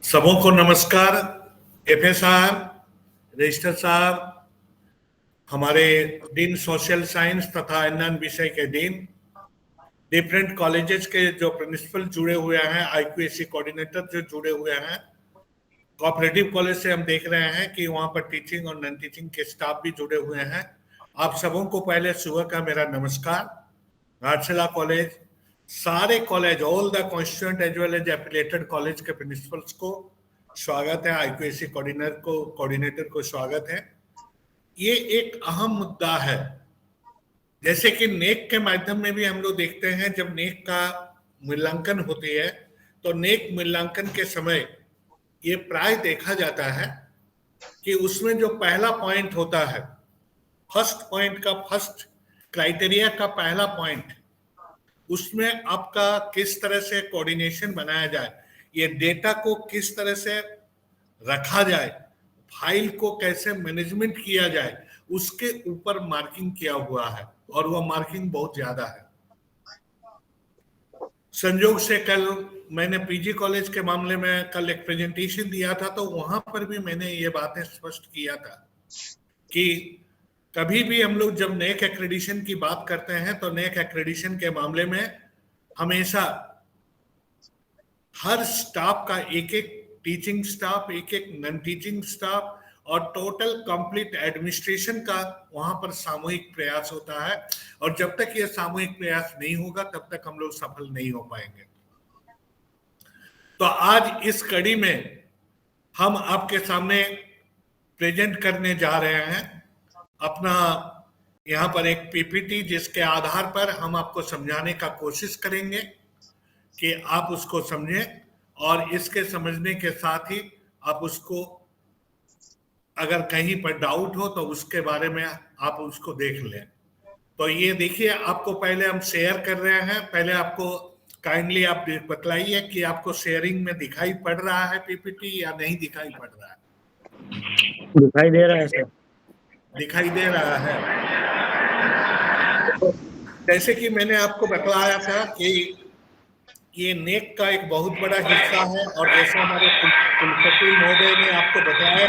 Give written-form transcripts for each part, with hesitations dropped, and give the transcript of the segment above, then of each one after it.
सबों को नमस्कार। एफए साहब, रजिस्टर साहब, हमारे डीन सोशल साइंस तथा अन्य विषय के डीन, डिफरेंट कॉलेजेस के जो प्रिंसिपल जुड़े हुए हैं, आईक्यूएसी कोऑर्डिनेटर जो जुड़े हुए हैं, कोऑपरेटिव कॉलेज से हम देख रहे हैं कि वहां पर टीचिंग और नॉन टीचिंग के स्टाफ भी जुड़े हुए हैं। आप सबों को पहले सुबह का मेरा नमस्कार। घाटशिला कॉलेज, सारे college, all the constituent as well as affiliated college के प्रिंसिपल्स को स्वागत है, आईक्यूएसी कोऑर्डिनेटर को स्वागत है। ये एक अहम मुद्दा है। जैसे कि नेक के माध्यम में भी हम लोग देखते हैं, जब नेक का मूल्यांकन होती है तो नेक मूल्यांकन के समय ये प्राय देखा जाता है कि उसमें जो पहला पॉइंट होता है, फर्स्ट क्राइटेरिया का पहला पॉइंट, उसमें आपका किस तरह से कोऑर्डिनेशन बनाया जाए, ये डेटा को किस तरह से रखा जाए, फाइल को कैसे मैनेजमेंट किया जाए, उसके ऊपर मार्किंग किया हुआ है और वह मार्किंग बहुत ज्यादा है। संयोग से कल मैंने पीजी कॉलेज के मामले में कल एक प्रेजेंटेशन दिया था, तो वहां पर भी मैंने ये बातें स्पष्ट किया था कि कभी भी हम लोग जब नेक एक्रेडिशन की बात करते हैं तो नेक एक्रेडिशन के मामले में हमेशा हर स्टाफ का, एक एक टीचिंग स्टाफ, एक एक नॉन टीचिंग स्टाफ और टोटल कंप्लीट एडमिनिस्ट्रेशन का वहां पर सामूहिक प्रयास होता है। और जब तक ये सामूहिक प्रयास नहीं होगा तब तक हम लोग सफल नहीं हो पाएंगे। तो आज इस कड़ी में हम आपके सामने प्रेजेंट करने जा रहे हैं अपना यहाँ पर एक पीपीटी, जिसके आधार पर हम आपको समझाने का कोशिश करेंगे कि आप उसको समझें और इसके समझने के साथ ही आप उसको, अगर कहीं पर डाउट हो तो उसके बारे में आप उसको देख लें। तो ये देखिए, आपको पहले हम शेयर कर रहे हैं। पहले आपको काइंडली आप बतलाइए कि आपको शेयरिंग में दिखाई पड़ रहा है पीपीटी या नहीं दिखाई पड़ रहा है? दिखाई दे रहा है सर। दिखाई दे रहा है। जैसे कि मैंने आपको बतलाया था कि ये नेक का एक बहुत बड़ा हिस्सा है, और जैसे हमारे कुलपति महोदय ने आपको बताया,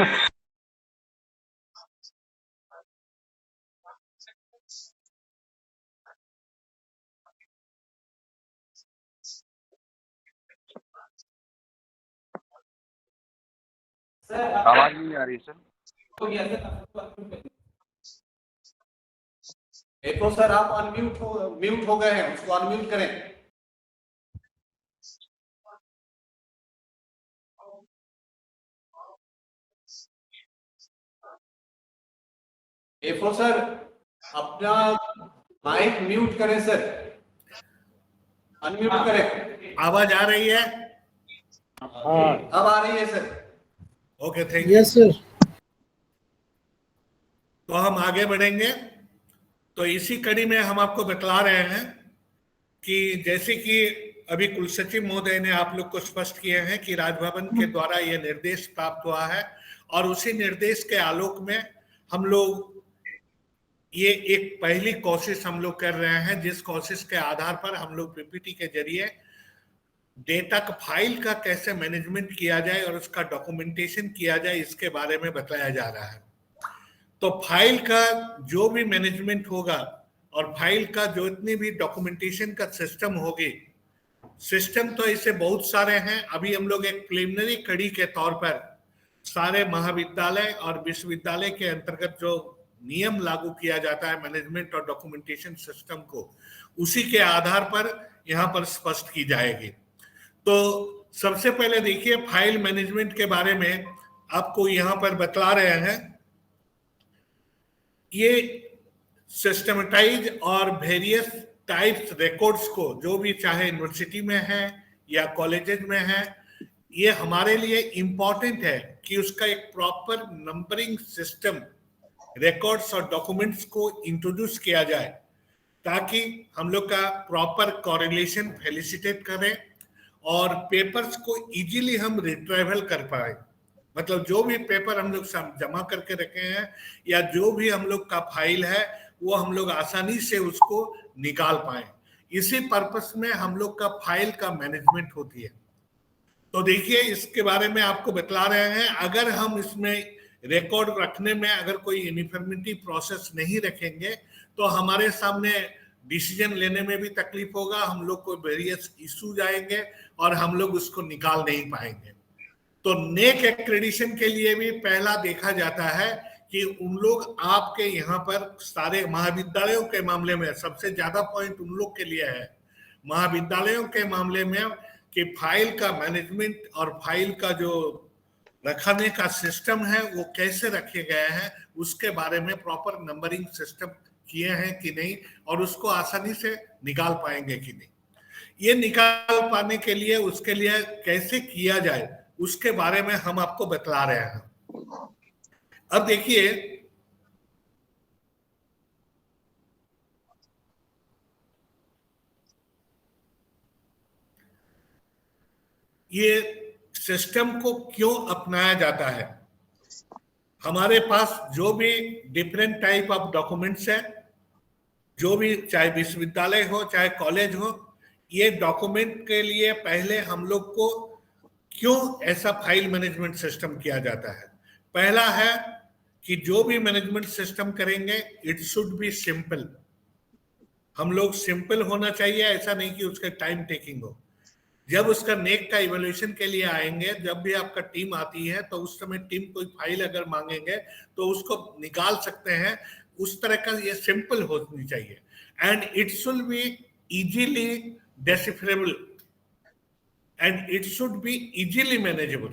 आवाज नहीं आ रही सर। देखो सर, आप म्यूट हो गए हैं, उसको अनम्यूट करें। एफो सर, अपना माइक म्यूट करें सर, अनम्यूट करें। आवाज आ रही है? हाँ, अब आ रही है sir. Okay, thank you. Yes sir. तो हम आगे बढ़ेंगे। तो इसी कड़ी में हम आपको बतला रहे हैं कि जैसे कि अभी कुलसचिव महोदय ने आप लोग को स्पष्ट किए हैं कि राजभवन के द्वारा यह निर्देश प्राप्त हुआ है, और उसी निर्देश के आलोक में हम लोग ये एक पहली कोशिश हम लोग कर रहे हैं, जिस कोशिश के आधार पर हम लोग पीपीटी के जरिए डेटा का, फाइल का कैसे मैनेजमेंट किया जाए और उसका डॉक्यूमेंटेशन किया जाए, इसके बारे में बताया जा रहा है। तो फाइल का जो भी मैनेजमेंट होगा और फाइल का जो इतनी भी डॉक्यूमेंटेशन का सिस्टम होगी, सिस्टम तो ऐसे बहुत सारे हैं। अभी हम लोग एक प्रिलिमिनरी कड़ी के तौर पर सारे महाविद्यालय और विश्वविद्यालय के अंतर्गत जो नियम लागू किया जाता है मैनेजमेंट और डॉक्यूमेंटेशन सिस्टम को, उसी के आधार पर यहाँ पर स्पष्ट की जाएगी। तो सबसे पहले देखिए, फाइल मैनेजमेंट के बारे में आपको यहाँ पर बतला रहे हैं। ये सिस्टमेटाइज और वेरियस टाइप्स रिकॉर्ड्स को, जो भी चाहे यूनिवर्सिटी में है या कॉलेजेस में है, ये हमारे लिए इम्पॉर्टेंट है कि उसका एक प्रॉपर नंबरिंग सिस्टम रिकॉर्ड्स और डॉक्यूमेंट्स को इंट्रोड्यूस किया जाए, ताकि हम लोग का प्रॉपर कोरिलेशन फैसिलिटेट करें और पेपर्स को इजीली हम रिट्राइवल कर पाए। मतलब जो भी पेपर हम लोग जमा करके रखे हैं या जो भी हम लोग का फाइल है, वो हम लोग आसानी से उसको निकाल पाए। इसी पर्पस में हम लोग का फाइल का मैनेजमेंट होती है। तो देखिए इसके बारे में आपको बतला रहे हैं, अगर हम इसमें रिकॉर्ड रखने में अगर कोई यूनिफॉर्मिटी प्रोसेस नहीं रखेंगे तो हमारे सामने डिसीजन लेने में भी तकलीफ होगा, हम लोग को वेरियस इश्यूज आएंगे और हम लोग उसको निकाल नहीं पाएंगे। तो नेक एक्रेडिशन के लिए भी पहला देखा जाता है कि उन लोग आपके यहाँ पर सारे महाविद्यालयों के मामले में सबसे ज्यादा पॉइंट उन लोग के लिए है, महाविद्यालयों के मामले में, कि फाइल का मैनेजमेंट और फाइल का जो रखने का सिस्टम है वो कैसे रखे गए हैं, उसके बारे में प्रॉपर नंबरिंग सिस्टम किए हैं कि नहीं, और उसको आसानी से निकाल पाएंगे कि नहीं। ये निकाल पाने के लिए उसके लिए कैसे किया जाए उसके बारे में हम आपको बतला रहे हैं। अब देखिए ये सिस्टम को क्यों अपनाया जाता है। हमारे पास जो भी डिफरेंट टाइप ऑफ डॉक्यूमेंट्स है, जो भी चाहे विश्वविद्यालय हो चाहे कॉलेज हो, ये डॉक्यूमेंट के लिए पहले हम लोग को क्यों ऐसा फाइल मैनेजमेंट सिस्टम किया जाता है। पहला है कि जो भी मैनेजमेंट सिस्टम करेंगे इट शुड बी सिंपल। हम लोग सिंपल होना चाहिए, ऐसा नहीं कि उसका टाइम टेकिंग हो। जब उसका नेक का इवैल्यूएशन के लिए आएंगे, जब भी आपका टीम आती है तो उस समय टीम कोई फाइल अगर मांगेंगे तो उसको निकाल सकते हैं, उस तरह का ये सिंपल होनी चाहिए। And it should be easily decipherable and it should be easily manageable.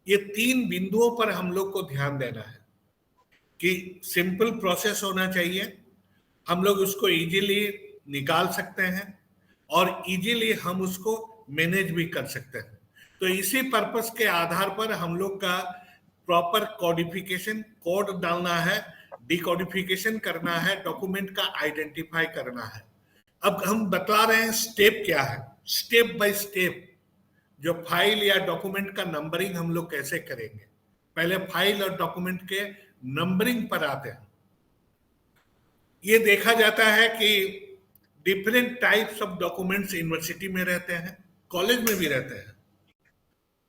ये तीन बिंदुओं पर हम लोग को ध्यान देना है कि सिंपल प्रोसेस होना चाहिए, हम लोग उसको इजीली निकाल सकते हैं और इजीली हम उसको मैनेज भी कर सकते हैं। तो इसी पर्पस के आधार पर हम लोग का प्रॉपर कोडिफिकेशन, कोड डालना है, डिकोडिफिकेशन करना है, डॉक्यूमेंट का आइडेंटिफाई करना है। अब हम बता रहे हैं स्टेप क्या है, स्टेप बाय स्टेप जो फाइल या डॉक्यूमेंट का नंबरिंग हम लोग कैसे करेंगे। पहले फाइल और डॉक्यूमेंट के नंबरिंग पर आते हैं। ये देखा जाता है कि different types of documents university में रहते हैं, कॉलेज में भी रहते हैं।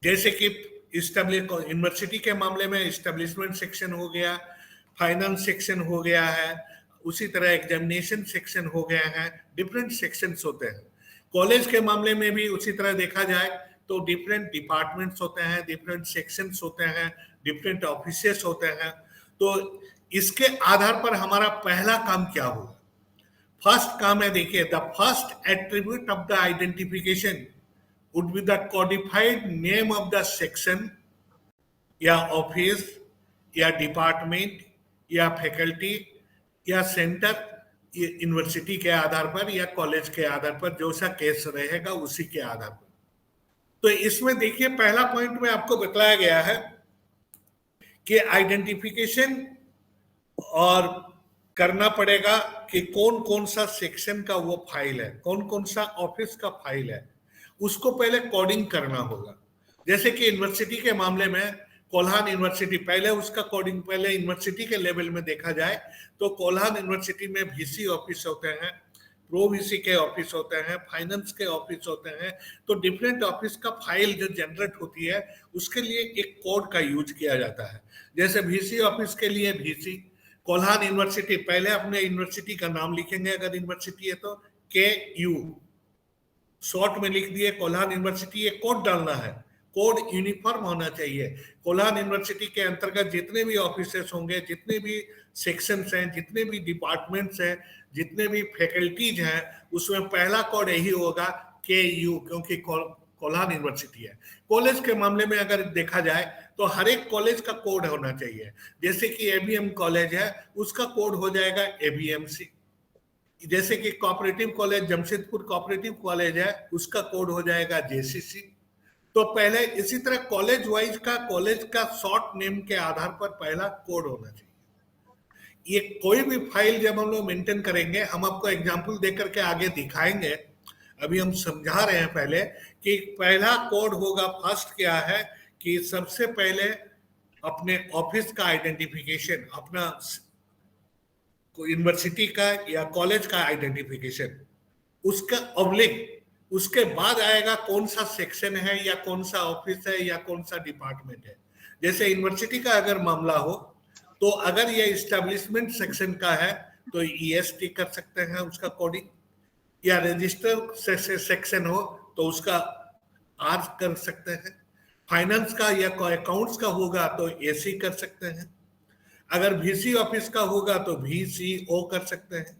जैसे कि यूनिवर्सिटी के मामले में इस्टेब्लिशमेंट सेक्शन हो गया, फाइनेंस सेक्शन हो गया है, उसी तरह एग्जामिनेशन सेक्शन हो गया है, डिफरेंट सेक्शंस होते हैं। कॉलेज के मामले में भी उसी तरह देखा जाए तो डिफरेंट डिपार्टमेंट्स होते हैं, डिफरेंट सेक्शंस होते हैं, डिफरेंट ऑफिसेस होते हैं। तो इसके आधार पर हमारा पहला काम क्या होगा। फर्स्ट काम है, देखिए, the first attribute of the identification would be the codified name of the section या ऑफिस या डिपार्टमेंट या फैकल्टी या सेंटर, यूनिवर्सिटी के आधार पर या कॉलेज के आधार पर जो सा केस रहेगा उसी के आधार पर। तो इसमें देखिए पहला पॉइंट में आपको बताया गया है कि आइडेंटिफिकेशन और करना पड़ेगा कि कौन कौन सा सेक्शन का वो फाइल है, कौन कौन सा ऑफिस का फाइल है, उसको पहले कोडिंग करना होगा। जैसे कि यूनिवर्सिटी के मामले में कोल्हान यूनिवर्सिटी, पहले उसका कोडिंग पहले यूनिवर्सिटी के लेवल में देखा जाए तो कोल्हान यूनिवर्सिटी में वीसी ऑफिस होते हैं, प्रो वीसी के ऑफिस होते हैं, फाइनेंस के ऑफिस होते हैं। तो डिफरेंट ऑफिस का फाइल जो जनरेट होती है उसके लिए एक कोड का यूज किया जाता है। जैसे वीसी ऑफिस के लिए वीसी, कोल्हान यूनिवर्सिटी, पहले अपने यूनिवर्सिटी का नाम लिखेंगे अगर यूनिवर्सिटी है तो KU शॉर्ट में लिख दिए कोल्हान यूनिवर्सिटी, ये कोड डालना है, कोड यूनिफॉर्म होना चाहिए। कोल्हान यूनिवर्सिटी के अंतर्गत जितने भी ऑफिसेस होंगे, जितने भी सेक्शंस हैं, जितने भी डिपार्टमेंट्स हैं, जितने भी फैकल्टीज हैं, उसमें पहला कोड यही होगा KU, क्योंकि कोल्हान यूनिवर्सिटी है। कॉलेज के मामले में अगर देखा जाए तो हर एक कॉलेज का कोड होना चाहिए। जैसे कि ABM कॉलेज है उसका कोड हो जाएगा ABMC। जैसे कि cooperative college Jamshedpur cooperative college है उसका कोड हो जाएगा JCC। तो पहले इसी तरह कॉलेज वाइज का, कॉलेज का शॉर्ट नेम के आधार पर पहला कोड होना चाहिए। ये कोई भी फाइल जब हम लोग मेंटेन करेंगे, हम आपको एग्जांपल देकर के आगे दिखाएंगे, अभी हम समझा रहे हैं पहले कि पहला कोड होगा। फर्स्ट क्या है कि सबसे पहले अपने ऑफिस का आइडेंटिफिकेशन, अपना यूनिवर्सिटी का या कॉलेज का आइडेंटिफिकेशन, उसका ऑब्लिक उसके बाद आएगा कौन सा सेक्शन है या कौन सा ऑफिस है या कौन सा डिपार्टमेंट है। जैसे यूनिवर्सिटी का अगर मामला हो तो अगर ये इस्टेब्लिशमेंट सेक्शन का है तो ईएसटी कर सकते हैं उसका कोडिंग, या रजिस्टर सेक्शन हो तो उसका आर कर सकते हैं। फाइनेंस का या अकाउंट्स का होगा तो एसी कर सकते हैं। अगर वीसी ऑफिस का होगा तो वीसीओ कर सकते हैं।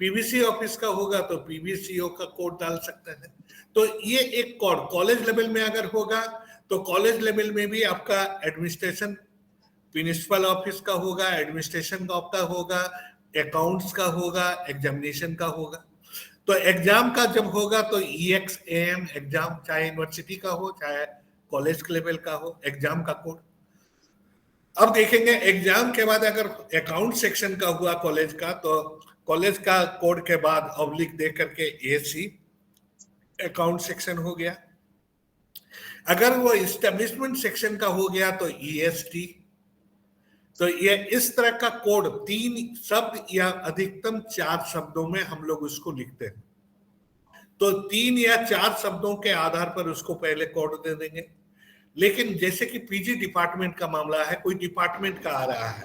पीवीसी ऑफिस का होगा तो पीवीसीओ का कोड डाल सकते हैं। तो ये एक कोड कॉलेज लेवल में अगर होगा तो कॉलेज लेवल में भी आपका एडमिनिस्ट्रेशन प्रिंसिपल ऑफिस का होगा, एडमिनिस्ट्रेशन का होगा, अकाउंट्स का होगा, एग्जामिनेशन का होगा। तो एग्जाम का जब होगा तो EXAM एग्जाम, चाहे यूनिवर्सिटी का हो चाहे कॉलेज लेवल का हो, एग्जाम का कोड। अब देखेंगे एग्जाम के बाद अगर अकाउंट सेक्शन का हुआ कॉलेज का तो कॉलेज का कोड के बाद ऑब्लिक दे करके AC अकाउंट सेक्शन हो गया। अगर वो इस्टेब्लिशमेंट सेक्शन का हो गया तो EST। तो ये इस तरह का कोड 3 शब्द या अधिकतम 4 शब्दों में हम लोग उसको लिखते हैं। तो 3 या 4 शब्दों के आधार पर उसको पहले कोड दे देंगे। लेकिन जैसे कि पीजी डिपार्टमेंट का मामला है, कोई डिपार्टमेंट का आ रहा है,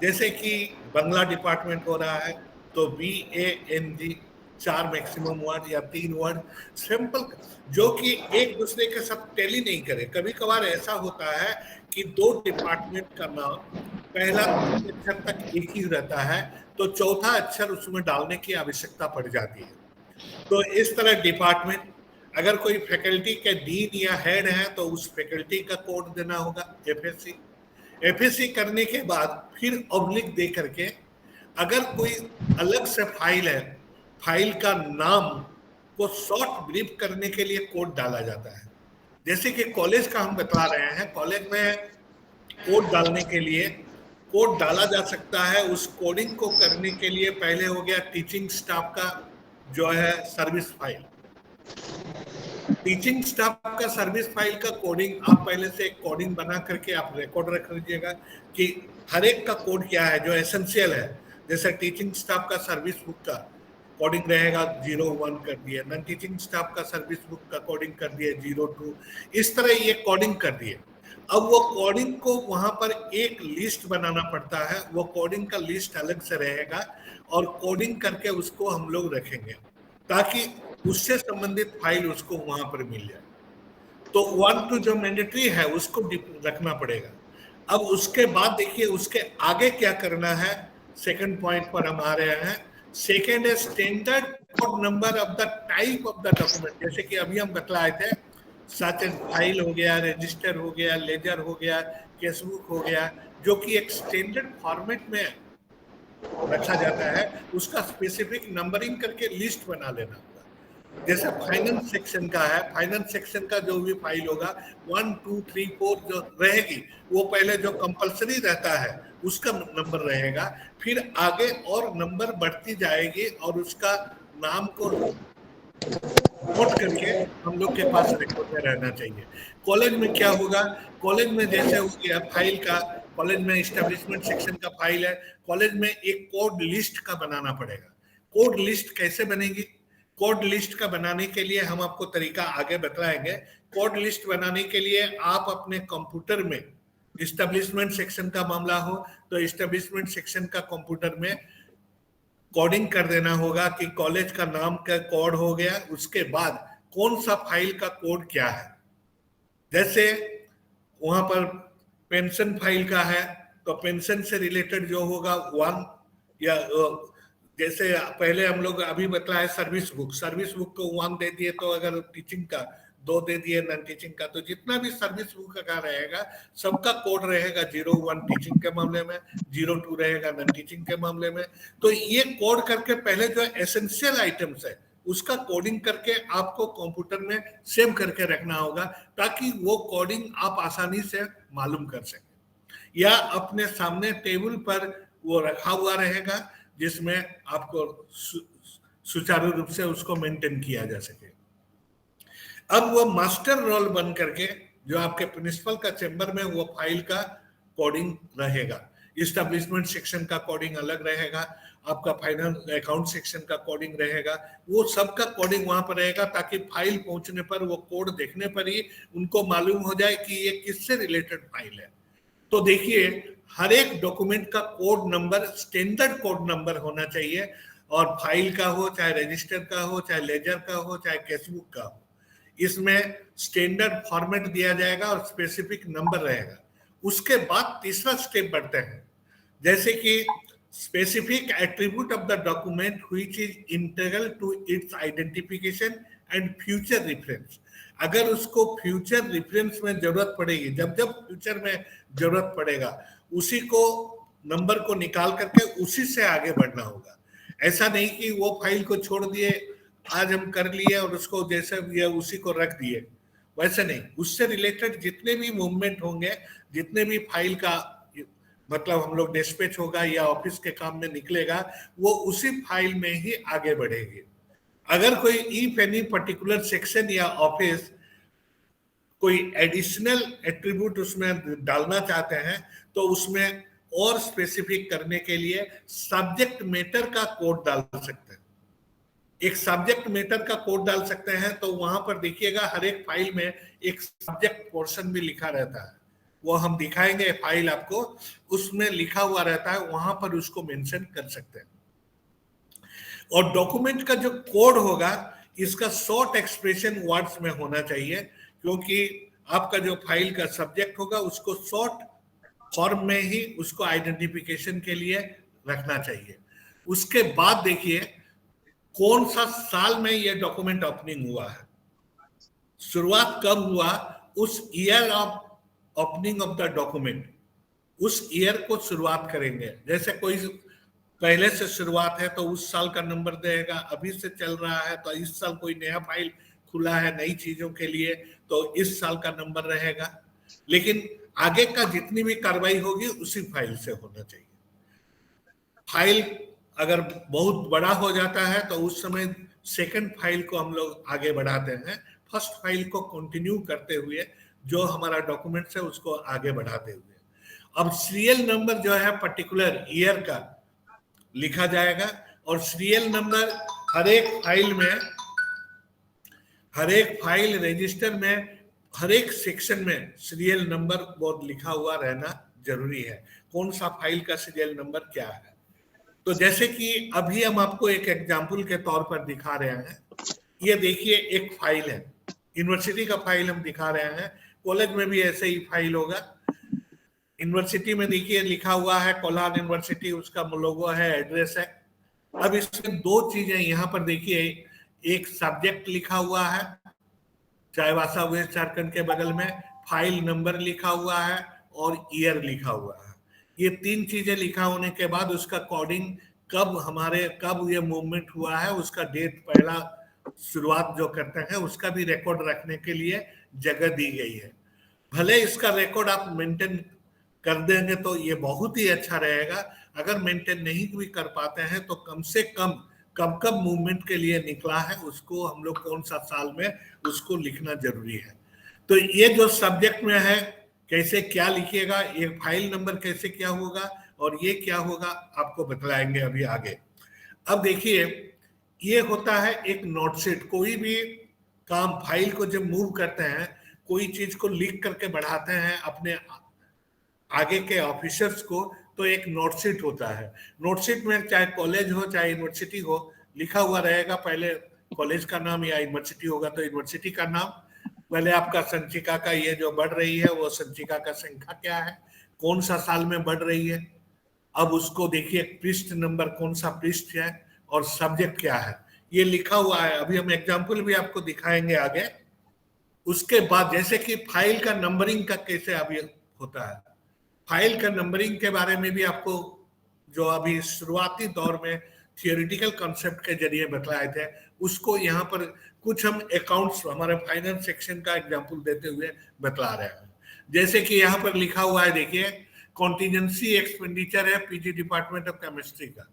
जैसे कि बंगला डिपार्टमेंट हो रहा है तो BANG 4 मैक्सिमम वर्ड या 3 वर्ड सिंपल, जो कि एक दूसरे के साथ टैली नहीं करे। कभी कभार ऐसा होता है कि 2 डिपार्टमेंट का नाम पहला अक्षर तक एक ही रहता है तो चौथा अक्षर उसमें डालने की आवश्यकता पड़ जाती है। तो इस तरह डिपार्टमेंट, अगर कोई फैकल्टी के डीन या हेड है तो उस फैकल्टी का कोड देना होगा FSC करने के बाद फिर ऑब्लिक दे करके अगर कोई अलग से फाइल है, फाइल का नाम को शॉर्ट ब्रीफ करने के लिए कोड डाला जाता है। जैसे कि कॉलेज का हम बता रहे हैं, कॉलेज में कोड डालने के लिए कोड डाला जा सकता है। उस कोडिंग को करने के लिए पहले हो गया टीचिंग स्टाफ का जो है सर्विस फाइल। टीचिंग स्टाफ का सर्विस फाइल का कोडिंग आप पहले से एक कोडिंग बना करके आप रिकॉर्ड रख लीजिएगा कि हर एक का कोड क्या है जो एसेंशियल है। जैसे टीचिंग स्टाफ का सर्विस बुक का कोडिंग रहेगा 01 कर दिए, नॉन टीचिंग स्टाफ का सर्विस बुक का कोडिंग कर दिए 02, इस तरह ये कोडिंग कर दिए। अब वो कोडिंग को वहां पर एक लिस्ट बनाना पड़ता है, वो कोडिंग का लिस्ट अलग से रहेगा और कोडिंग करके उसको हम लोग रखेंगे ताकि उससे संबंधित फाइल उसको वहां पर मिल जाए। तो 1 to जो मैंडेटरी है उसको रखना पड़ेगा। अब उसके बाद देखिए उसके आगे क्या करना है, सेकंड पॉइंट पर हम आ रहे हैं। सेकेंड है standard code number of the type of the document. जैसे कि अभी हम बतलाए थे, सच एज फाइल हो गया, रजिस्टर हो गया, लेजर हो गया, केसबुक हो गया, जो कि एक स्टैंडर्ड फॉर्मेट में रखा जाता है, उसका स्पेसिफिक नंबरिंग करके लिस्ट बना लेना होगा। जैसे फाइनेंस सेक्शन का है, फाइनेंस सेक्शन का जो भी फाइल होगा 1 2 3 4 जो रहेगी वो पहले जो कंपलसरी रहता है उसका नंबर रहेगा, फिर आगे और नंबर बढ़ती जाएगी और उसका नाम को नोट करके हम लोग के पास रिकॉर्ड में रहना चाहिए। कॉलेज में क्या होगा, कॉलेज में जैसे हो गया फाइल का, कॉलेज में एस्टेब्लिशमेंट सेक्शन का फाइल है, कॉलेज में एक कोड लिस्ट का बनाना पड़ेगा। कोड लिस्ट कैसे बनेगी, कोड लिस्ट का बनाने के लिए हम आपको तरीका आगे बताएंगे। कोड लिस्ट बनाने के लिए आप अपने कंप्यूटर में एस्टेब्लिशमेंट सेक्शन का मामला हो तो एस्टेब्लिशमेंट सेक्शन का कंप्यूटर में कोडिंग कर देना होगा कि कॉलेज का नाम का कोड हो गया, उसके बाद कौन सा फाइल का कोड क्या है। जैसे वहां पर पेंशन फाइल का है तो पेंशन से रिलेटेड जो होगा 1, या जैसे पहले हम लोग अभी बताया सर्विस बुक को 1 दे दिए तो अगर टीचिंग का 2 दे दिए, नॉन टीचिंग का, तो जितना भी सर्विस बुक का रहेगा सबका कोड रहेगा 01 टीचिंग के मामले में, 02 रहेगा नॉन टीचिंग के मामले में। तो ये कोड करके पहले जो एसेंशियल आइटम्स है उसका कोडिंग करके आपको कंप्यूटर में सेव करके रखना होगा ताकि वो कोडिंग आप आसानी से मालूम कर सकें, या अपने सामने टेबल पर वो रखा हुआ रहेगा जिसमें आपको सुचारू रूप से उसको मेंटेन किया जा सके। अब वो मास्टर रोल बन करके जो आपके प्रिंसिपल का चेंबर में वो फाइल का कोडिंग रहेगा। इस्टेब्लिशमेंट सेक्शन का कोडिंग अलग रहेगा, आपका फाइनेंस अकाउंट सेक्शन का कोडिंग रहेगा, वो सब का कोडिंग वहां पर रहेगा, ताकि फाइल पहुंचने पर वो कोड देखने पर ही उनको मालूम हो जाए कि ये किससे रिलेटेड फाइल है। तो देखिए, हर एक डॉक्यूमेंट का code number standard code number होना चाहिए, और फाइल का हो, चाहे रजिस्टर का हो, चाहे लेजर का हो, चाहे कैशबुक का हो, इसमें स्टैंडर्ड फॉर्मेट दिया जाएगा और स्पेसिफिक नंबर रहेगा। उसके बाद तीसरा स्टेप बढ़ते हैं, जैसे कि specific attribute of the document which is integral to its identification and future reference. अगर उसको फ्यूचर रेफरेंस में जरूरत पड़ेगी, जब जब फ्यूचर में जरूरत पड़ेगा, उसी को नंबर को निकाल करके उसी से आगे बढ़ना होगा। ऐसा नहीं कि वो फाइल को छोड़ दिए, आज हम कर लिए और उसको जैसे भी है उसी को रख दिए, वैसे नहीं। उससे रिलेटेड जितने भी मूवमेंट होंगे, जितने भी फाइल का मतलब हम लोग डिस्पैच होगा या ऑफिस के काम में निकलेगा, वो उसी फाइल में ही आगे बढ़ेगी। अगर कोई इफ एनी पर्टिकुलर सेक्शन या ऑफिस कोई एडिशनल एट्रीब्यूट उसमें डालना चाहते हैं, तो उसमें और स्पेसिफिक करने के लिए सब्जेक्ट मैटर का कोड डाल सकते हैं। एक सब्जेक्ट मैटर का कोड डाल सकते हैं, तो वहां पर देखिएगा हर एक फाइल में एक सब्जेक्ट पोर्शन भी लिखा रहता है, वो हम दिखाएंगे फाइल आपको, उसमें लिखा हुआ रहता है, वहां पर उसको मेंशन कर सकते हैं। और डॉक्यूमेंट का जो कोड होगा, इसका शॉर्ट एक्सप्रेशन वर्ड्स में होना चाहिए, क्योंकि आपका जो फाइल का सब्जेक्ट होगा उसको शॉर्ट फॉर्म में ही उसको आइडेंटिफिकेशन के लिए रखना चाहिए। उसके बाद देखिए कौन सा साल में ये डॉक्यूमेंट ओपनिंग हुआ है, शुरुआत कब हुआ, उस year of opening of the document, उस ईयर को शुरुआत करेंगे। जैसे कोई पहले से शुरुआत है तो उस साल का नंबर देगा, अभी से चल रहा है तो इस साल कोई नया फाइल खुला है नई चीजों के लिए, तो इस साल का नंबर रहेगा। लेकिन आगे का जितनी भी कार्रवाई होगी उसी फाइल से होना चाहिए। फाइल अगर बहुत बड़ा हो जाता है तो उस समय सेकंड फाइल को हम लोग आगे बढ़ाते हैं, फर्स्ट फाइल को कंटिन्यू करते हुए जो हमारा डॉक्यूमेंट है उसको आगे बढ़ाते हुए। अब सीरियल नंबर जो है पर्टिकुलर ईयर का लिखा जाएगा, और सीरियल नंबर हर एक फाइल रजिस्टर में हर एक सेक्शन में सीरियल नंबर बोर्ड लिखा हुआ रहना जरूरी है, कौन सा फाइल का सीरियल नंबर क्या है। तो जैसे कि अभी हम आपको एक एग्जाम्पल के तौर पर दिखा रहे हैं, ये देखिए एक फाइल है, यूनिवर्सिटी का फाइल हम दिखा रहे हैं, कॉलेज में भी ऐसे ही फाइल होगा। यूनिवर्सिटी में देखिए लिखा हुआ है कोल्हान यूनिवर्सिटी, उसका लोगो है, एड्रेस है। अब इसमें दो चीजें यहाँ पर देखिए, एक सब्जेक्ट लिखा हुआ है चाईबासा वेस्ट झारखंड के बगल में, फाइल नंबर लिखा हुआ है और ईयर लिखा हुआ है। ये तीन चीजें लिखा होने के बाद उसका कोडिंग कब ये मूवमेंट हुआ है, उसका डेट पहला शुरुआत जो करते हैं उसका भी रिकॉर्ड रखने के लिए जगह दी गई है। भले इसका रिकॉर्ड आप मेंटेन कर देंगे तो ये बहुत ही अच्छा रहेगा, अगर मेंटेन नहीं भी कर पाते हैं तो कम से कम कब मूवमेंट के लिए निकला है उसको हम लोग कौन सा साल में उसको लिखना जरूरी है। तो ये जो सब्जेक्ट में है कैसे क्या लिखिएगा, ये फाइल नंबर कैसे क्या होगा और ये क्या होगा आपको बतलाएंगे अभी आगे। अब देखिए ये होता है एक नोटशीट, कोई भी काम फाइल को जब मूव करते हैं, कोई चीज को लिख करके बढ़ाते हैं अपने आगे के ऑफिसर्स को, तो एक नोटशीट होता है। नोटशीट में चाहे कॉलेज हो चाहे यूनिवर्सिटी हो, लिखा हुआ रहेगा, पहले कॉलेज का नाम या यूनिवर्सिटी होगा तो यूनिवर्सिटी का नाम, पहले आपका संचिका का ये जो बढ़ रही है वो संचिका का संख्या क्या है, कौन सा साल में बढ़ रही है। अब उसको देखिए पृष्ठ नंबर कौन सा पृष्ठ है और सब्जेक्ट क्या है, ये लिखा हुआ है। अभी हम एग्जाम्पल भी आपको दिखाएंगे आगे। उसके बाद जैसे कि फाइल का नंबरिंग का कैसे अभी होता है, फाइल का नंबरिंग के बारे में भी आपको जो अभी शुरुआती दौर में थियोरिटिकल कॉन्सेप्ट के जरिए बतलाए थे, उसको यहाँ पर कुछ हम अकाउंट्स हमारे फाइनेंस सेक्शन का एग्जांपल देते हुए बतला रहे हैं। जैसे कि यहाँ पर लिखा हुआ है, देखिए कॉन्टीजेंसी एक्सपेंडिचर है पीजी डिपार्टमेंट ऑफ केमिस्ट्री का,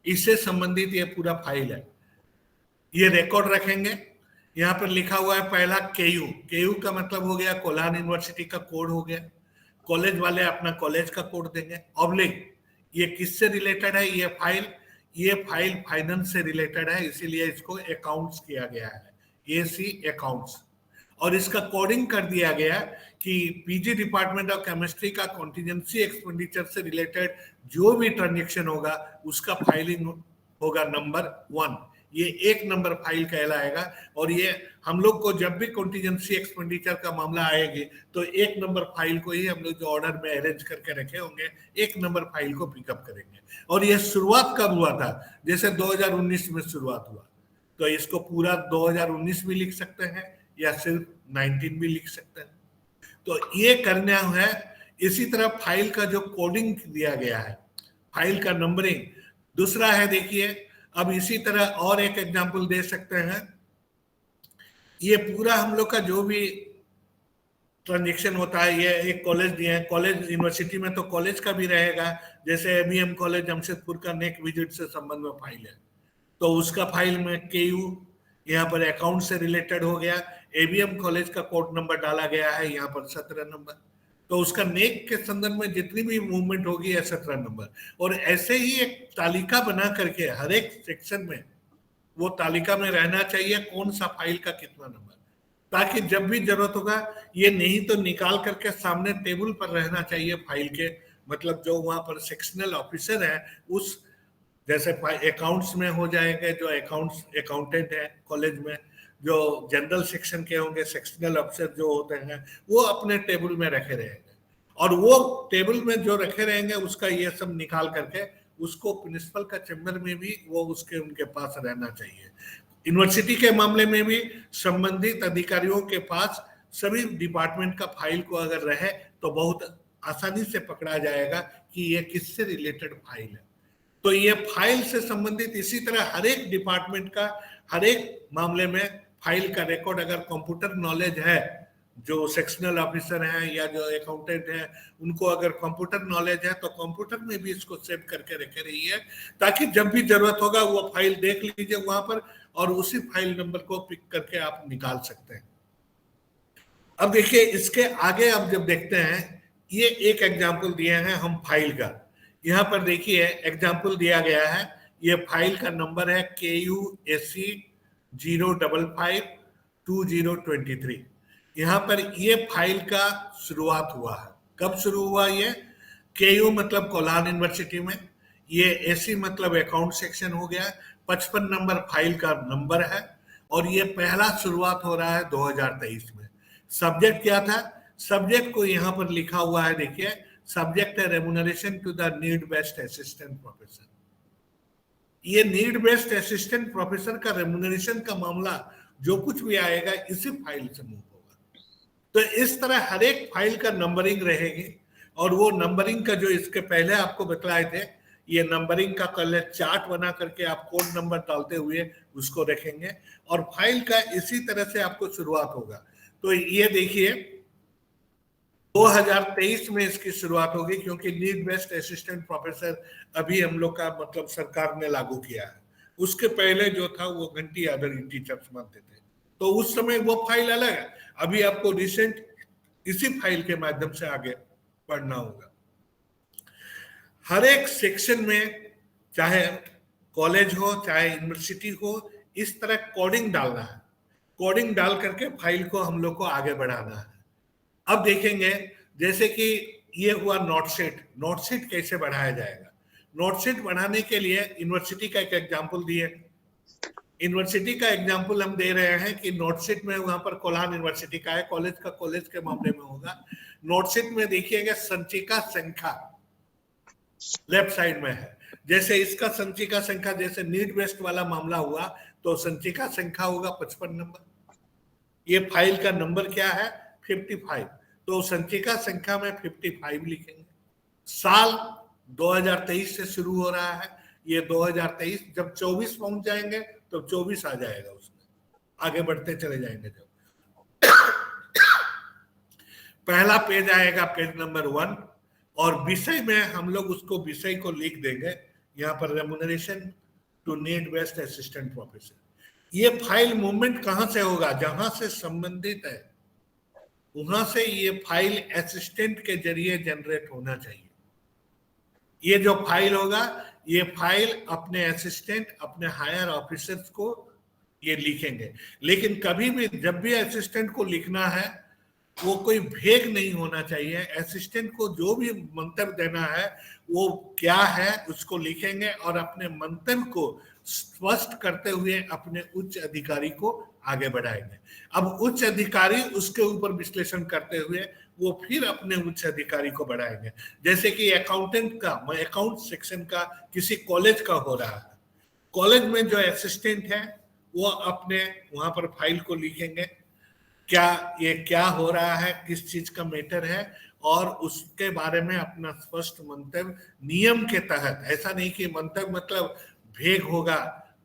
इससे संबंधित ये पूरा फाइल है, ये रिकॉर्ड रखेंगे। यहाँ पर लिखा हुआ है पहला केयू, केयू का मतलब हो गया कोल्हान यूनिवर्सिटी का कोड हो गया। कॉलेज वाले अपना कॉलेज का कोड देंगे। ऑब्लिक ये किससे रिलेटेड है, ये फाइल फाइनेंस से रिलेटेड है, इसीलिए इसको अकाउंट्स किया गया है, एसी अकाउंट्स। और इसका कोडिंग कर दिया गया कि पीजी डिपार्टमेंट ऑफ केमिस्ट्री का कॉन्टिजेंसी एक्सपेंडिचर से रिलेटेड जो भी ट्रांजेक्शन होगा उसका फाइलिंग होगा नंबर 1, ये 1 नंबर फाइल कहलाएगा। और ये हम लोग को जब भी कॉन्टिजेंसी एक्सपेंडिचर का मामला आएगी तो 1 नंबर फाइल को ही हम लोग जो ऑर्डर में अरेंज करके रखे होंगे 1 नंबर फाइल को पिकअप करेंगे। और ये शुरुआत कब हुआ था, जैसे 2019 में शुरुआत हुआ, तो इसको पूरा 2019 भी लिख सकते हैं या सिर्फ 19 भी लिख सकते हैं। तो ये करना है। इसी तरह फाइल का जो कोडिंग दिया गया है, फाइल का नंबरिंग दूसरा है। देखिए अब इसी तरह और एक एग्जांपल दे सकते हैं। ये पूरा हम लोग का जो भी ट्रांजेक्शन होता है, ये एक कॉलेज दिए हैं, कॉलेज यूनिवर्सिटी में तो कॉलेज का भी रहेगा, जैसे एबीएम कॉलेज जमशेदपुर का नेक विजिट से संबंध में फाइल है, तो उसका फाइल में केयू यहाँ पर अकाउंट से रिलेटेड हो गया। एबीएम कॉलेज का कोड नंबर डाला गया है यहाँ पर 17 नंबर, तो उसका नेक के संदर्भ में जितनी भी मूवमेंट होगी है 17 नंबर। और ऐसे ही एक तालिका बना करके हर एक सेक्शन में वो तालिका में रहना चाहिए कौन सा फाइल का कितना नंबर, ताकि जब भी जरूरत होगा ये नहीं तो निकाल करके सामने टेबल पर रहना चाहिए फाइल के, मतलब जो वहां पर सेक्शनल ऑफिसर है उस, जैसे अकाउंट्स में हो जाएगा जो अकाउंटेंट है कॉलेज में, जो जनरल सेक्शन के होंगे सेक्शनल अफसर जो होते हैं वो अपने टेबल में रखे रहेंगे, और वो टेबल में जो रखे रहेंगे उसका ये सब निकाल करके उसको प्रिंसिपल का चैम्बर में भी वो उसके उनके पास रहना चाहिए। यूनिवर्सिटी के मामले में भी संबंधित अधिकारियों के पास सभी डिपार्टमेंट का फाइल को अगर रहे तो बहुत आसानी से पकड़ा जाएगा कि ये किससे रिलेटेड फाइल है। तो ये फाइल से संबंधित इसी तरह हर एक डिपार्टमेंट का हर एक मामले में फाइल का रिकॉर्ड, अगर कंप्यूटर नॉलेज है, जो सेक्शनल ऑफिसर हैं या जो अकाउंटेंट हैं उनको अगर कंप्यूटर नॉलेज है तो कंप्यूटर में भी इसको सेव करके रखे रहिए, ताकि जब भी जरूरत होगा वो फाइल देख लीजिए वहां पर और उसी फाइल नंबर को पिक करके आप निकाल सकते हैं। अब देखिए इसके आगे आप जब देखते हैं, ये एक एग्जाम्पल दिए हैं हम फाइल का। यहाँ पर देखिए एग्जाम्पल दिया गया है, ये फाइल का नंबर है KUAC 0552023। यहाँ पर ये फाइल का शुरुआत हुआ है। कब शुरू हुआ ये? KU मतलब कोलान यूनिवर्सिटी में, ये AC मतलब अकाउंट सेक्शन हो गया। 55 नंबर फाइल का नंबर है और ये पहला शुरुआत हो रहा है 2023 में। सब्जेक्ट क्या था? सब्जेक्ट को यहाँ पर लिखा हुआ है, देखिए सब्जेक्ट है remuneration to the need based assistant professor. ये नीड बेस्ड असिस्टेंट प्रोफेसर का रेम्युनरेशन का मामला जो कुछ भी आएगा इसी फाइल से मूव होगा। तो इस तरह हर एक फाइल का नंबरिंग रहेगी, और वो नंबरिंग का जो इसके पहले आपको बतलाए थे, ये नंबरिंग का कल चार्ट बना करके आप कोड नंबर डालते हुए उसको रखेंगे और फाइल का इसी तरह से आपको शुरुआत होगा। तो ये देखिए 2023 में इसकी शुरुआत होगी, क्योंकि नीड बेस्ड असिस्टेंट प्रोफेसर अभी हम लोग का मतलब सरकार ने लागू किया है। उसके पहले जो था वो घंटी आधारित टीचर्स मानते थे, तो उस समय वो फाइल अलग है। अभी आपको रिसेंट इसी फाइल के माध्यम से आगे पढ़ना होगा। हर एक सेक्शन में, चाहे कॉलेज हो चाहे यूनिवर्सिटी हो, इस तरह कोडिंग डालना है। कोडिंग डाल करके फाइल को हम लोग को आगे बढ़ाना है। अब देखेंगे जैसे कि ये हुआ नोटशीट। नोटशीट कैसे बढ़ाया जाएगा? नोटशीट बढ़ाने के लिए यूनिवर्सिटी का एक एग्जाम्पल दिए। यूनिवर्सिटी का एग्जाम्पल हम दे रहे हैं कि नोटशीट में वहां पर कोल्हान यूनिवर्सिटी का है, कॉलेज का कॉलेज के मामले में होगा। नोटशीट में देखिएगा संचिका संख्या लेफ्ट साइड में है। जैसे इसका संचिका संख्या, जैसे नीड बेस्ड वाला मामला हुआ तो संचिका संख्या होगा 55 नंबर। ये फाइल का नंबर क्या है? 55। तो संचिका संख्या में 55 लिखेंगे। साल 2023 से शुरू हो रहा है, ये 2023। जब 24 पहुंच जाएंगे तो 24 आ जाएगा, उसमें आगे बढ़ते चले जाएंगे। जब पहला पेज आएगा, पेज नंबर 1, और विषय में हम लोग उसको विषय को लिख देंगे यहाँ पर, remuneration to need based assistant professor. ये फाइल मूवमेंट कहां से होगा? जहां से संबंधित है वहां से ये फाइल असिस्टेंट के जरिए जनरेट होना चाहिए। ये जो फाइल होगा, ये फाइल अपने असिस्टेंट, अपने हायर ऑफिसर्स को ये लिखेंगे। लेकिन कभी भी जब भी असिस्टेंट को लिखना है, वो कोई भेग नहीं होना चाहिए। असिस्टेंट को जो भी मंतव्य देना है वो क्या है उसको लिखेंगे और अपने मंतव्य को स्पष्ट करते हुए अपने उच्च अधिकारी को आगे बढ़ाएंगे। अब उच्च अधिकारी उसके ऊपर विश्लेषण करते हुए वो फिर अपने उच्च अधिकारी को बढ़ाएंगे। जैसे कि अकाउंटेंट का, अकाउंट सेक्शन का किसी कॉलेज का हो रहा है, कॉलेज में जो असिस्टेंट है वो अपने वहां पर फाइल को लिखेंगे, ये क्या हो रहा है, किस चीज का मैटर है, और उसके बारे में अपना स्पष्ट मंतव्य नियम के तहत। ऐसा नहीं कि मंतव्य मतलब भेग होगा,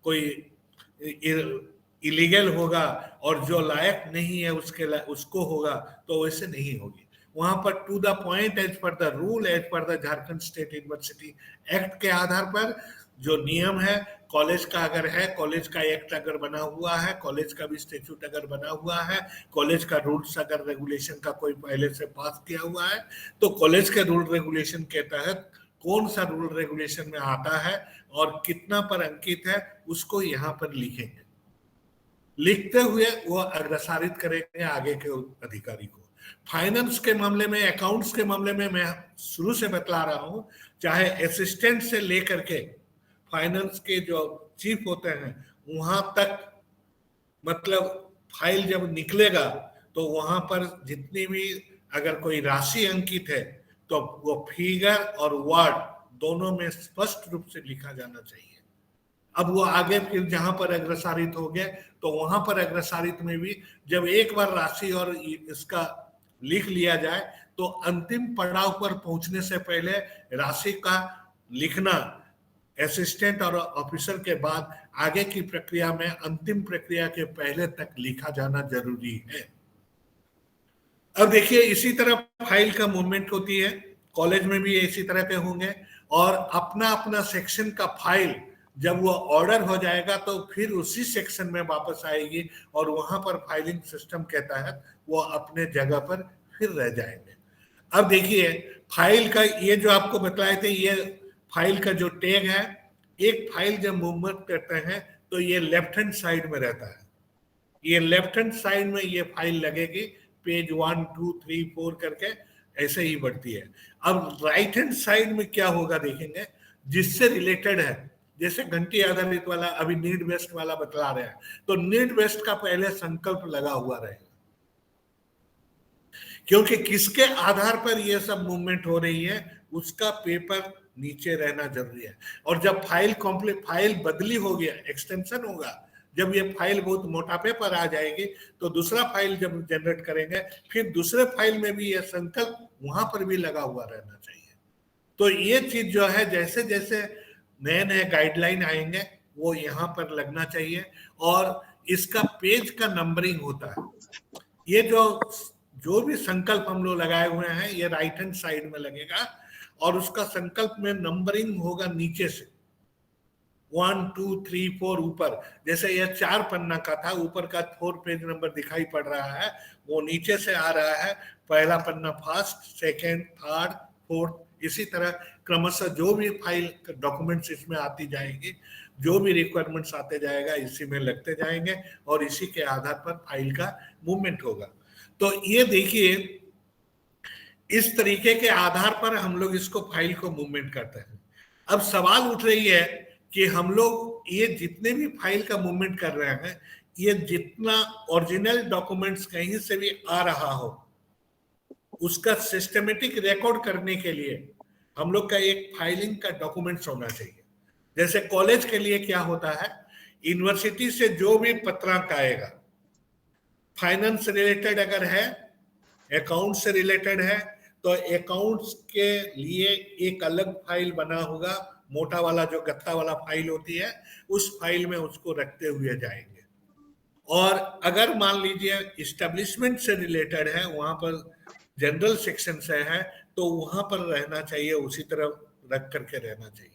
कोई इलीगल होगा और जो लायक नहीं है उसको होगा, तो वैसे नहीं होगी। वहां पर to the point, as per the rule, as per the Jharkhand state university act के आधार पर जो नियम है, कॉलेज का अगर है, कॉलेज का एक्ट अगर बना हुआ है, कॉलेज का भी स्टेट्यूट अगर बना हुआ है, कॉलेज का रूल्स अगर रेगुलेशन का कोई पहले से पास किया हुआ है, तो कॉलेज के रूल रेगुलेशन के तहत कौन सा रूल रेगुलेशन में आता है और कितना पर अंकित है उसको यहाँ पर लिखेंगे। लिखते हुए वो अग्रसारित करेंगे आगे के अधिकारी को। फाइनेंस के मामले में, अकाउंट्स के मामले में मैं शुरू से बतला रहा हूं, चाहे असिस्टेंट से लेकर के फाइनेंस के जो चीफ होते हैं वहां तक, मतलब फाइल जब निकलेगा तो वहां पर जितनी भी अगर कोई राशि अंकित है तो वो फिगर और वर्ड दोनों में स्पष्ट रूप से लिखा जाना चाहिए। अब वो आगे फिर जहां पर अग्रसारित हो गए तो वहां पर अग्रसारित में भी जब एक बार राशि और इसका लिख लिया जाए तो अंतिम पड़ाव पर पहुंचने से पहले राशि का लिखना असिस्टेंट और ऑफिसर के बाद आगे की प्रक्रिया में अंतिम प्रक्रिया के पहले तक लिखा जाना जरूरी है। अब देखिए, इसी तरह फाइल का मूवमेंट होती है, कॉलेज में भी इसी तरह के होंगे, और अपना अपना सेक्शन का फाइल जब वो ऑर्डर हो जाएगा तो फिर उसी सेक्शन में वापस आएगी और वहां पर फाइलिंग सिस्टम के तहत वो अपने जगह पर फिर रह जाएंगे। अब देखिए, फाइल का ये जो आपको बताए थे, ये फाइल का जो टैग है, एक फाइल जब मूवमेंट करते हैं तो ये लेफ्ट हैंड साइड में रहता है। ये लेफ्ट हैंड साइड में ये फाइल लगेगी, पेज 1 2 3 4 करके ऐसे ही बढ़ती है। अब राइट हैंड साइड में क्या होगा देखेंगे, जिससे रिलेटेड है, जैसे घंटी आधारित वाला अभी नीड बेस्ट वाला बतला रहे हैं, तो नीड बेस्ट का पहले संकल्प लगा हुआ रहेगा, क्योंकि किसके आधार पर यह सब मूवमेंट हो रही है उसका पेपर नीचे रहना जरूरी है। और जब फाइल बदली हो गया, एक्सटेंशन होगा, जब ये फाइल बहुत मोटापे पर आ जाएगी तो दूसरा फाइल जब जनरेट करेंगे फिर दूसरे फाइल में भी ये संकल्प वहां पर भी लगा हुआ रहना चाहिए। तो ये चीज जो है, जैसे जैसे नए नए गाइडलाइन आएंगे वो यहाँ पर लगना चाहिए। और इसका पेज का नंबरिंग होता है, ये जो भी संकल्प हम लोग लगाए हुए हैं ये राइट हैंड साइड में लगेगा और उसका संकल्प में नंबरिंग होगा नीचे से 1 2 3 4 ऊपर। जैसे यह 4 पन्ना का था, ऊपर का 4 पेज नंबर दिखाई पड़ रहा है, वो नीचे से आ रहा है, पहला पन्ना फर्स्ट, सेकेंड, थर्ड, फोर्थ, इसी तरह क्रमशः जो भी फाइल डॉक्यूमेंट्स इसमें आती जाएंगी, जो भी रिक्वायरमेंट्स आते जाएगा इसी में लगते जाएंगे और इसी के आधार पर फाइल का मूवमेंट होगा। तो ये देखिए, इस तरीके के आधार पर हम लोग इसको फाइल को मूवमेंट करते हैं। अब सवाल उठ रही है कि हम लोग ये जितने भी फाइल का मूवमेंट कर रहे हैं, ये जितना ओरिजिनल डॉक्यूमेंट्स कहीं से भी आ रहा हो उसका सिस्टमेटिक रिकॉर्ड करने के लिए हम लोग का एक फाइलिंग का डॉक्यूमेंट्स होना चाहिए। जैसे कॉलेज के लिए क्या होता है, यूनिवर्सिटी से जो भी पत्रांक आएगा, फाइनेंस रिलेटेड अगर है, अकाउंट से रिलेटेड है, तो अकाउंट्स के लिए एक अलग फाइल बना होगा, मोटा वाला जो गत्ता वाला फाइल होती है उस फाइल में उसको रखते हुए जाएंगे। और अगर मान लीजिए इस्टेब्लिशमेंट से रिलेटेड है, वहां पर जनरल सेक्शन से है, तो वहां पर रहना चाहिए, उसी तरह रख करके रहना चाहिए।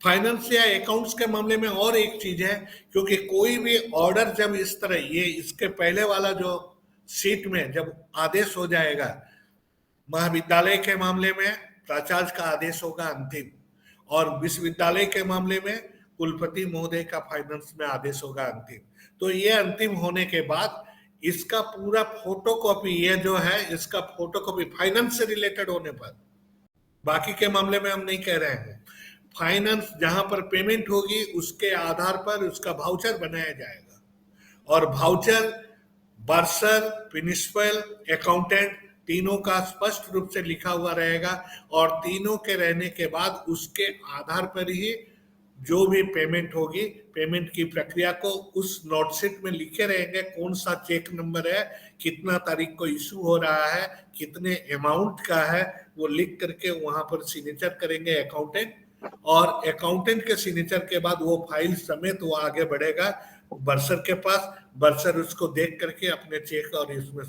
फाइनेंस या अकाउंट्स के मामले में और एक चीज है, क्योंकि कोई भी ऑर्डर जब इस तरह, ये इसके पहले वाला जो सीट में जब आदेश हो जाएगा, महाविद्यालय के मामले में प्राचार्य का आदेश होगा अंतिम, और विश्वविद्यालय के मामले में कुलपति महोदय का फाइनेंस में आदेश होगा अंतिम। तो ये अंतिम होने के बाद इसका पूरा फोटोकॉपी, ये जो है इसका फोटोकॉपी फाइनेंस से रिलेटेड होने पर, बाकी के मामले में हम नहीं कह रहे हैं, फाइनेंस जहां पर पेमेंट होगी उसके आधार पर उसका वाउचर बनाया जाएगा, और वाउचर बर्सर, प्रिंसिपल, अकाउंटेंट तीनों का स्पष्ट रूप से लिखा हुआ रहेगा, और तीनों के रहने के बाद उसके आधार पर ही जो भी पेमेंट होगी, पेमेंट की प्रक्रिया को उस नोटशीट में लिखे रहेंगे, कौन सा चेक नंबर है, कितना तारीख को इशू हो रहा है, कितने अमाउंट का है, वो लिख करके वहां पर सिग्नेचर करेंगे अकाउंटेंट, और अकाउंटेंट के सिग्नेचर के बाद वो फाइल समेत वो आगे बढ़ेगा बर्सर के पास। बर्सर उसको देख करके अपने चेक और इसमें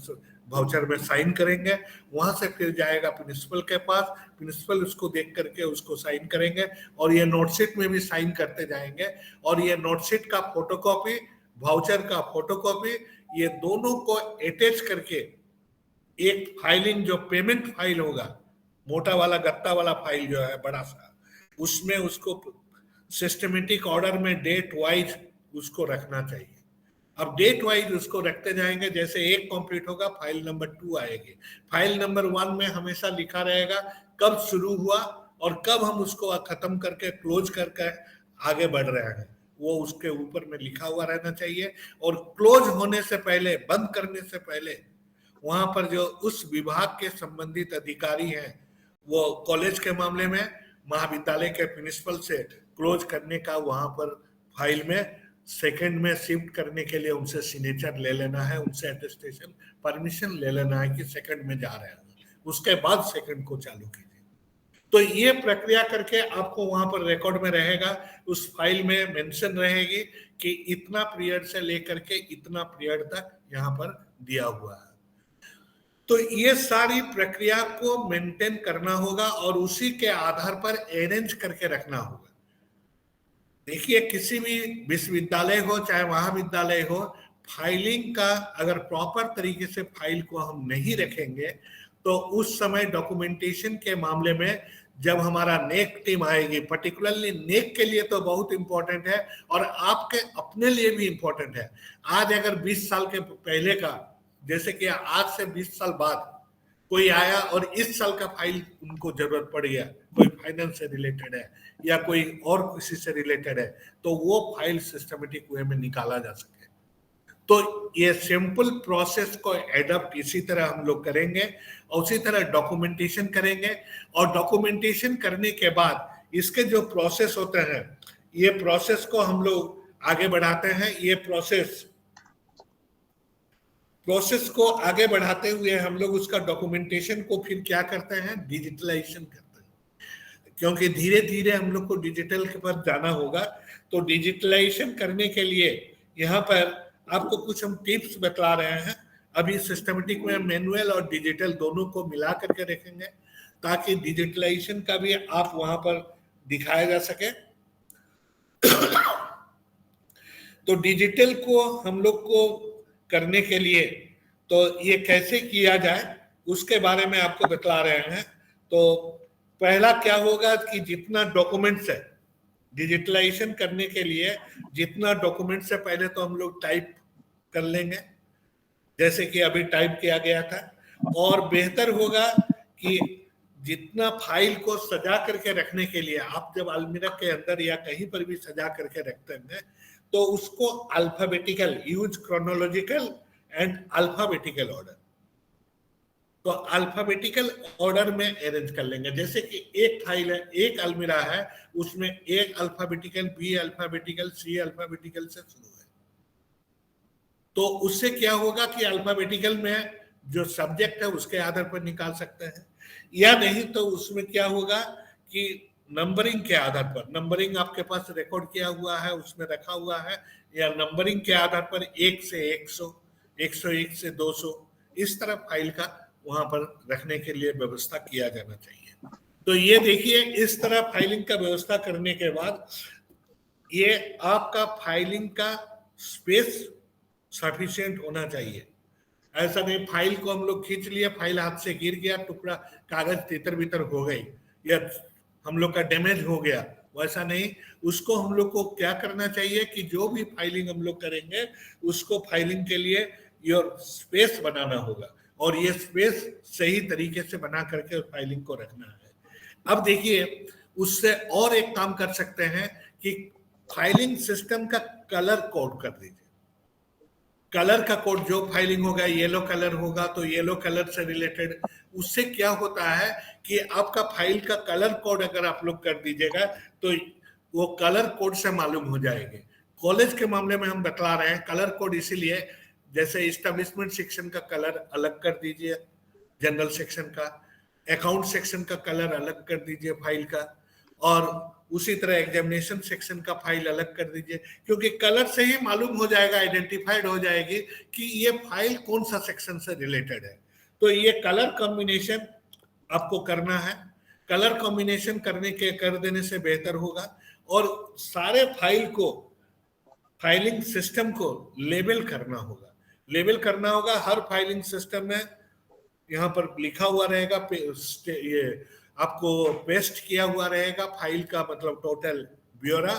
वाउचर में साइन करेंगे, वहां से फिर जाएगा प्रिंसिपल के पास, प्रिंसिपल उसको देख करके उसको साइन करेंगे, और ये नोटशीट में भी साइन करते जाएंगे, और ये नोटशीट का फोटोकॉपी, वाउचर का फोटोकॉपी, ये दोनों को अटैच करके एक फाइलिंग, जो पेमेंट फाइल होगा, मोटा वाला गत्ता वाला फाइल जो है बड़ा सा, उसमें उसको सिस्टमेटिक ऑर्डर में डेट वाइज उसको रखना चाहिए। अब डेट वाइज उसको रखते जाएंगे, जैसे एक कंप्लीट होगा फाइल नंबर 2 आएगी, फाइल नंबर 1 में हमेशा लिखा रहेगा कब शुरू हुआ और कब हम उसको खत्म करके क्लोज करके आगे बढ़ रहे हैं, वो उसके ऊपर में लिखा हुआ रहना चाहिए। और क्लोज होने से पहले, बंद करने से पहले, वहां पर जो उस विभाग के संबंधित अधिकारी हैं, वो कॉलेज के मामले में महाविद्यालय के प्रिंसिपल से क्लोज करने का वहां पर फाइल में सेकंड में शिफ्ट करने के लिए उनसे सिग्नेचर ले लेना है, उनसे अटेस्टेशन परमिशन ले लेना है कि सेकंड में जा रहे हैं, उसके बाद सेकंड को चालू कीजिए। तो ये प्रक्रिया करके आपको वहां पर रिकॉर्ड में रहेगा, उस फाइल में मेंशन रहेगी कि इतना पीरियड से लेकर के इतना पीरियड तक यहाँ पर दिया हुआ है। तो ये सारी प्रक्रिया को मेंटेन करना होगा और उसी के आधार पर अरेंज करके रखना होगा। देखिए, किसी भी विश्वविद्यालय हो चाहे महाविद्यालय हो, फाइलिंग का अगर प्रॉपर तरीके से फाइल को हम नहीं रखेंगे तो उस समय डॉक्यूमेंटेशन के मामले में जब हमारा नेक टीम आएगी, पर्टिकुलरली नेक के लिए तो बहुत इंपॉर्टेंट है और आपके अपने लिए भी इंपॉर्टेंट है। आज अगर 20 साल के पहले का, जैसे कि आज से 20 साल बाद कोई आया और इस साल का फाइल उनको जरूरत पड़ गया, कोई फाइनेंस से रिलेटेड है या कोई और किसी से रिलेटेड है, तो वो फाइल सिस्टमेटिक वे में निकाला जा सके। तो ये सिंपल प्रोसेस को एडॉप्ट इसी तरह हम लोग करेंगे और उसी तरह डॉक्यूमेंटेशन करेंगे। और डॉक्यूमेंटेशन करने के बाद इसके जो प्रोसेस होते हैं, ये प्रोसेस को हम लोग आगे बढ़ाते हैं। ये प्रोसेस को आगे बढ़ाते हुए हम लोग उसका डॉक्यूमेंटेशन को फिर क्या करते हैं, डिजिटलाइजेशन करते हैं, क्योंकि धीरे धीरे हम लोग को डिजिटल के पर जाना होगा। तो डिजिटलाइजेशन करने के लिए यहाँ पर आपको कुछ हम टिप्स बता रहे हैं। अभी सिस्टमेटिक में मैनुअल और डिजिटल दोनों को मिला करके रखेंगे ताकि डिजिटलाइजेशन का भी आप वहां पर दिखाया जा सके। तो डिजिटल को हम लोग को करने के लिए तो ये कैसे किया जाए उसके बारे में आपको बता रहे हैं। तो पहला क्या होगा कि जितना डॉक्यूमेंट्स है, डिजिटलाइजेशन करने के लिए जितना डॉक्यूमेंट्स है पहले तो हम लोग टाइप कर लेंगे, जैसे कि अभी टाइप किया गया था। और बेहतर होगा कि जितना फाइल को सजा करके रखने के लिए आप जब अलमीरा के अंदर या कहीं पर भी सजा करके रखते हैं तो उसको alphabetical, use chronological and alphabetical order, तो अल्फाबेटिकल ऑर्डर में अरेंज कर लेंगे। जैसे कि एक फाइल है, एक अलमीरा है, उसमें एक अल्फाबेटिकल, बी अल्फाबेटिकल, सी अल्फाबेटिकल से शुरू है। तो उससे क्या होगा कि अल्फाबेटिकल में जो सब्जेक्ट है उसके आधार पर निकाल सकते हैं, या नहीं तो उसमें क्या होगा कि नंबरिंग के आधार पर, नंबरिंग आपके पास रिकॉर्ड किया हुआ है, उसमें रखा हुआ है, या नंबरिंग के आधार पर 1 से 100, 101 से 200, इस तरह फाइल का वहां पर रखने के लिए व्यवस्था किया जाना चाहिए। तो ये देखिए, इस तरह फाइलिंग का व्यवस्था करने के बाद ये आपका फाइलिंग का स्पेस सफिशिएंट होना चाहिए। ऐसा नहीं फाइल को हम लोग खींच लिए, फाइल हाथ से गिर गया, टुकड़ा कागज तितर बितर हो गई या हम लोग का डैमेज हो गया, वैसा नहीं। उसको हम लोग को क्या करना चाहिए कि जो भी फाइलिंग हम लोग करेंगे उसको फाइलिंग के लिए योर स्पेस बनाना होगा और ये स्पेस सही तरीके से बना करके फाइलिंग को रखना है। अब देखिए उससे और एक काम कर सकते हैं कि फाइलिंग सिस्टम का कलर कोड कर दीजिए। कलर का कोड, जो फाइलिंग होगा येलो कलर होगा तो येलो कलर से रिलेटेड, उससे क्या होता है कि आपका फाइल का कलर कोड अगर आप लोग कर दीजिएगा तो वो कलर कोड से मालूम हो जाएंगे। कॉलेज के मामले में हम बतला रहे हैं कलर कोड इसीलिए, जैसे इस्टेब्लिशमेंट सेक्शन का कलर अलग कर दीजिए, जनरल सेक्शन का, अकाउंट सेक्शन का कलर अलग कर दीजिए फाइल का, और उसी तरह एग्जामिनेशन सेक्शन का फाइल अलग कर दीजिए, क्योंकि कलर से ही मालूम हो जाएगा, आइडेंटिफाइड हो जाएगी कि ये फाइल कौन सा सेक्शन से रिलेटेड है। तो ये कलर कॉम्बिनेशन आपको करना है। कलर कॉम्बिनेशन कर देने से बेहतर होगा। और सारे फाइल को, फाइलिंग सिस्टम को लेबल करना होगा। लेबल करना होगा हर फाइलिंग सिस्टम में, यहाँ पर लिखा हुआ रहेगा, ये आपको पेस्ट किया हुआ रहेगा फाइल का, मतलब टोटल ब्योरा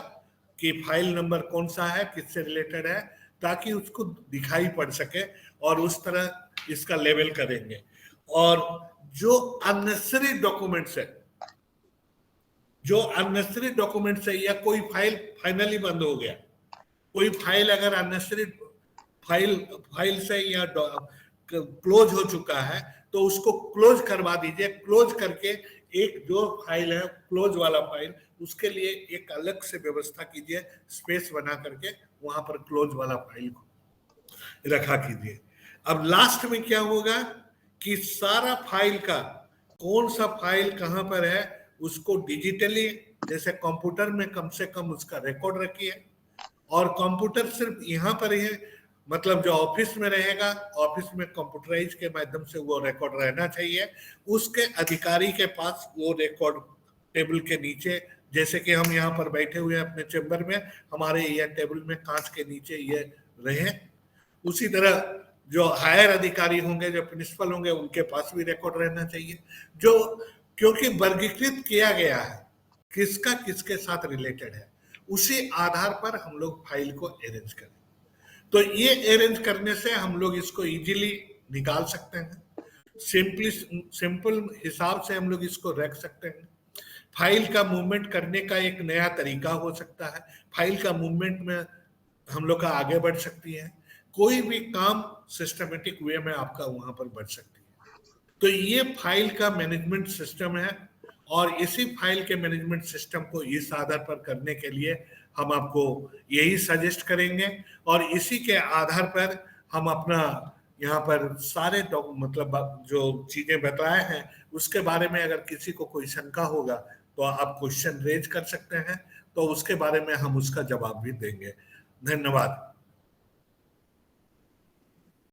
कि फाइल नंबर कौन सा है, किससे रिलेटेड है, ताकि उसको दिखाई पड़ सके और उस तरह इसका लेबल करेंगे। और जो अननेसेसरी डॉक्यूमेंट्स है, जो अननेसेसरी डॉक्यूमेंट्स है, या कोई फाइल फाइनली बंद हो गया, कोई फाइल अगर अननेसेसरी फाइल से या क्लोज हो चुका है तो उसको क्लोज करवा दीजिए। क्लोज करके एक जो फाइल है क्लोज वाला फाइल, उसके लिए एक अलग से व्यवस्था कीजिए, स्पेस बना करके वहां पर क्लोज वाला फाइल को रखा कीजिए। अब लास्ट में क्या होगा कि सारा फाइल का कौन सा फाइल कहां पर है उसको डिजिटली, जैसे कंप्यूटर में कम से कम उसका रिकॉर्ड रखिए। और कंप्यूटर सिर्फ यहाँ पर ही, मतलब जो ऑफिस में रहेगा, ऑफिस में कंप्यूटराइज के माध्यम से वो रिकॉर्ड रहना चाहिए। उसके अधिकारी के पास वो रिकॉर्ड टेबल के नीचे, जैसे कि हम यहाँ पर बैठे हुए हैं अपने चेंबर में, हमारे ये टेबल में कांच के नीचे ये रहे, उसी तरह जो हायर अधिकारी होंगे, जो प्रिंसिपल होंगे, उनके पास भी रिकॉर्ड रहना चाहिए। जो क्योंकि वर्गीकृत किया गया है किसका किसके साथ रिलेटेड है, उसी आधार पर हम लोग फाइल को अरेंज करें। तो ये अरेंज करने से हम लोग इसको इजीली निकाल सकते हैं। सिंपल हिसाब से हम लोग इसको रख सकते हैं। फाइल का मूवमेंट करने का एक नया तरीका हो सकता है। फाइल का मूवमेंट में हम लोग का आगे बढ़ सकती है। कोई भी काम सिस्टमेटिक वे में आपका वहां पर बढ़ सकती है। तो ये फाइल का मैनेजमेंट सिस्टम है और इसी फाइल के मैनेजमेंट सिस्टम को इस आधार पर करने के लिए हम आपको यही सजेस्ट करेंगे। और इसी के आधार पर हम अपना यहाँ पर सारे मतलब जो चीजें बताए हैं उसके बारे में अगर किसी को कोई शंका होगा तो आप क्वेश्चन रेज कर सकते हैं, तो उसके बारे में हम उसका जवाब भी देंगे। धन्यवाद।